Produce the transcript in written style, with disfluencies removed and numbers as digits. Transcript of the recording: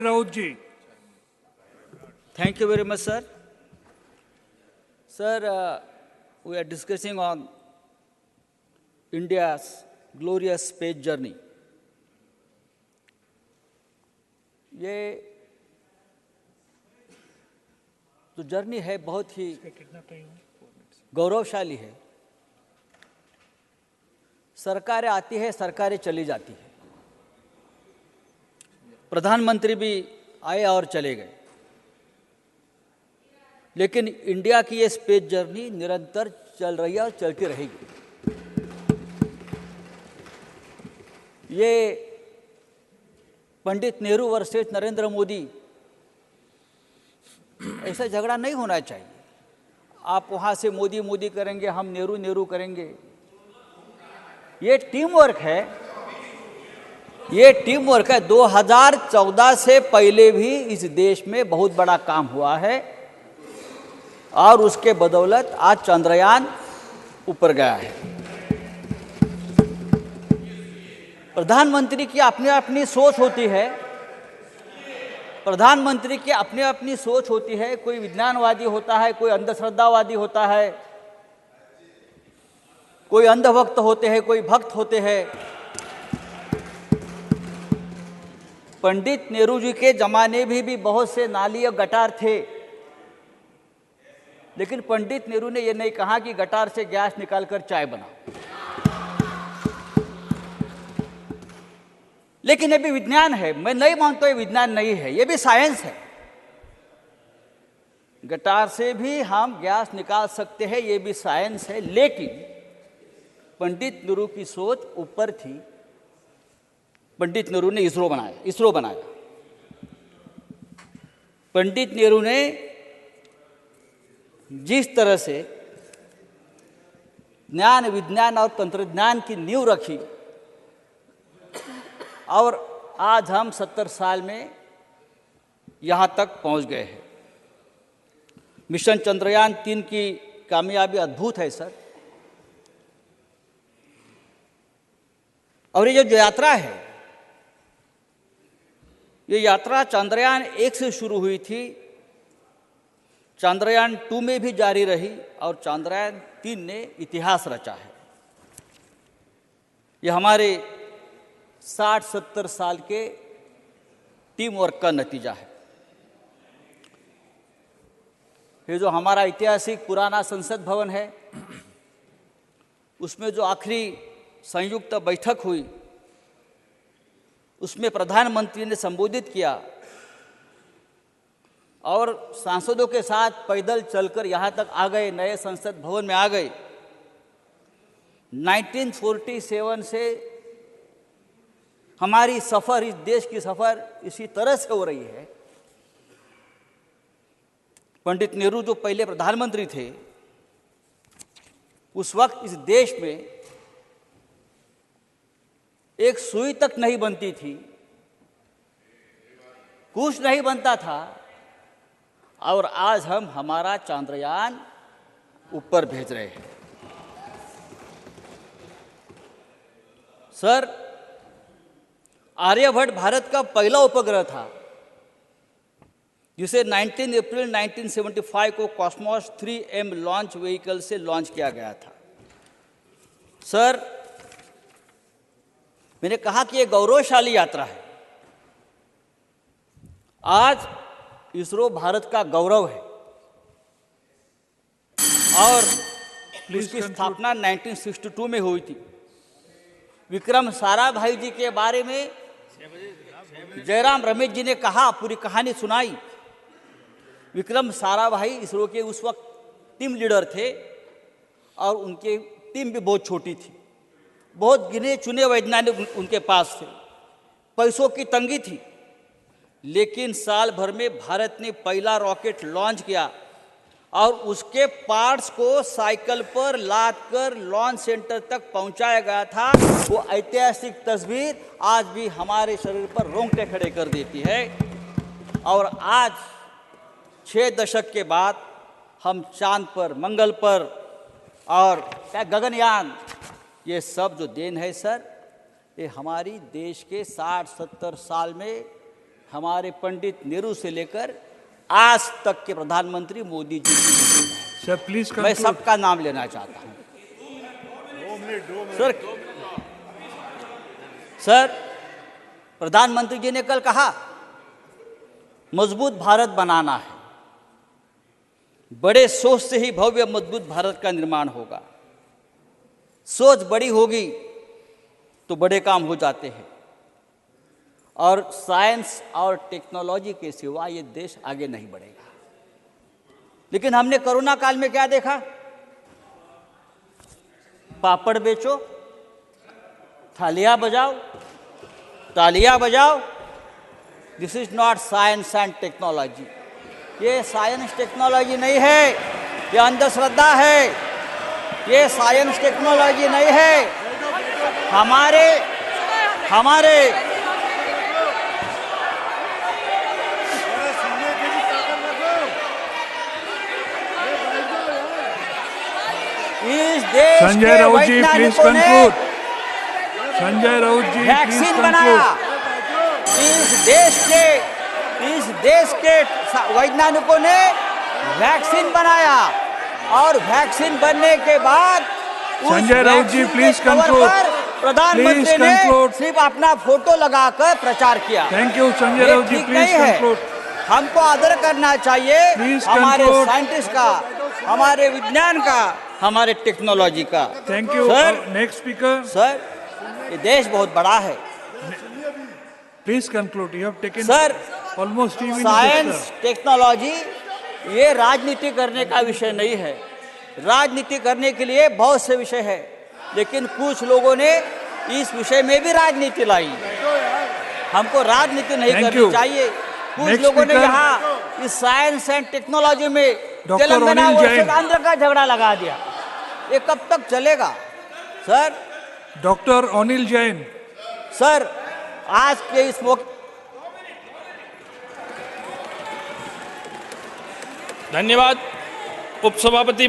Raut ji. Thank you very much, sir. Sir, we are discussing on India's glorious space journey. ये जो journey है बहुत ही गौरवशाली है। सरकारें आती है, सरकारें चली जाती है। प्रधानमंत्री भी आए और चले गए, लेकिन इंडिया की ये स्पेस जर्नी निरंतर चल रही है और चलती रहेगी। ये पंडित नेहरू वर्सेस नरेंद्र मोदी ऐसा झगड़ा नहीं होना चाहिए। आप वहाँ से मोदी मोदी करेंगे, हम नेहरू नेहरू करेंगे। ये टीम वर्क है, ये टीम वर्क है। 2014 से पहले भी इस देश में बहुत बड़ा काम हुआ है और उसके बदौलत आज चंद्रयान ऊपर गया है। प्रधानमंत्री की अपनी अपनी सोच होती है, प्रधानमंत्री की अपनी अपनी सोच होती है। कोई विज्ञानवादी होता है, कोई अंधश्रद्धावादी होता है, कोई अंधभक्त होते हैं, कोई भक्त होते हैं। पंडित नेहरू जी के जमाने में भी बहुत से नाली और गटार थे, लेकिन पंडित नेहरू ने यह नहीं कहा कि गटार से गैस निकालकर चाय बनाओ। लेकिन ये भी विज्ञान है, मैं नहीं मानता ये विज्ञान नहीं है, ये भी साइंस है। गटार से भी हम गैस निकाल सकते हैं, ये भी साइंस है। लेकिन पंडित नेहरू की सोच ऊपर थी। पंडित नेहरू ने इसरो बनाया। पंडित नेहरू ने जिस तरह से ज्ञान, विज्ञान और तंत्रज्ञान की नींव रखी और आज हम 70 साल में यहाँ तक पहुँच गए हैं। मिशन चंद्रयान 3 की कामयाबी अद्भुत है सर। और ये जो यात्रा है, ये यात्रा चंद्रयान 1 से शुरू हुई थी, चंद्रयान 2 में भी जारी रही और चंद्रयान 3 ने इतिहास रचा है। ये हमारे 60-70 साल के टीम वर्क का नतीजा है। ये जो हमारा ऐतिहासिक पुराना संसद भवन है, उसमें जो आखिरी संयुक्त बैठक हुई, उसमें प्रधानमंत्री ने संबोधित किया और सांसदों के साथ पैदल चलकर यहाँ तक आ गए, नए संसद भवन में आ गए। 1947 से हमारी सफ़र, इस देश की सफ़र इसी तरह से हो रही है। पंडित नेहरू जो पहले प्रधानमंत्री थे, उस वक्त इस देश में एक सुई तक नहीं बनती थी, कुछ नहीं बनता था, और आज हम हमारा चंद्रयान ऊपर भेज रहे हैं। सर, आर्यभट्ट भारत का पहला उपग्रह था, जिसे 19 अप्रैल 1975 को कॉस्मोस 3M लॉन्च व्हीकल से लॉन्च किया गया था। सर, मैंने कहा कि यह गौरवशाली यात्रा है। आज इसरो भारत का गौरव है और इसकी स्थापना 1962 में हुई थी। विक्रम साराभाई जी के बारे में जयराम रमेश जी ने कहा, पूरी कहानी सुनाई। विक्रम साराभाई इसरो के उस वक्त टीम लीडर थे और उनकी टीम भी बहुत छोटी थी। बहुत गिने चुने वैज्ञानिक उनके पास थे, पैसों की तंगी थी, लेकिन साल भर में भारत ने पहला रॉकेट लॉन्च किया और उसके पार्ट्स को साइकिल पर लादकर लॉन्च सेंटर तक पहुंचाया गया था। वो ऐतिहासिक तस्वीर आज भी हमारे शरीर पर रोंगटे खड़े कर देती है। और आज 6 दशक के बाद हम चांद पर, मंगल पर और गगनयान, ये सब जो देन है सर, ये हमारी देश के 60-70 साल में हमारे पंडित नेहरू से लेकर आज तक के प्रधानमंत्री मोदी जी की। सर प्लीज मैं सबका नाम लेना चाहता हूं। सर प्रधानमंत्री जी ने कल कहा मजबूत भारत बनाना है, बड़े सोच से ही भव्य मजबूत भारत का निर्माण होगा। सोच बड़ी होगी तो बड़े काम हो जाते हैं, और साइंस और टेक्नोलॉजी के सिवा ये देश आगे नहीं बढ़ेगा। लेकिन हमने कोरोना काल में क्या देखा? पापड़ बेचो, थालियां बजाओ, तालियां बजाओ। This is not science and technology. ये साइंस टेक्नोलॉजी नहीं है, ये अंधश्रद्धा है। ये साइंस टेक्नोलॉजी नहीं है। हमारे इस देश संजय के राउत जी प्लीज वैज्ञानिकों ने conclude. Sanjay Raut ji please vaccine बनाया। कंक्लूड। इस देश के वैज्ञानिकों ने वैक्सीन बनाया, और वैक्सीन बनने के बाद उस संजय राउत जी, वैक्सीन के प्लीज कवर कंक्लूड। पर प्रधानमंत्री प्लीज ने कंक्लूड। सिर्फ अपना फोटो लगाकर प्रचार किया। थैंक यू संजय ये राउत जी ठीक प्लीज नहीं है। कंक्लूड। हमको आदर करना चाहिए Please हमारे conclude. साइंटिस्ट का, हमारे विज्ञान का, हमारे टेक्नोलॉजी का। Thank you. Sir next speaker sir ये देश बहुत बड़ा है। Please conclude. You have taken sir almost 3 minutes. Science technology ये राजनीति करने का विषय नहीं है। राजनीति करने के लिए बहुत से विषय है, लेकिन कुछ लोगों ने इस विषय में भी राजनीति लाई। हमको राजनीति नहीं Thank करनी you. चाहिए। कुछ Next लोगों ने speaker. यहाँ इस साइंस एंड टेक्नोलॉजी में Dr. तेलंगाना अनिल वर्सेस जैन। आंध्र का झगड़ा लगा दिया। ये कब तक चलेगा? Sir doctor Anil Jain. Sir आज के इस मौके धन्यवाद उपसभापति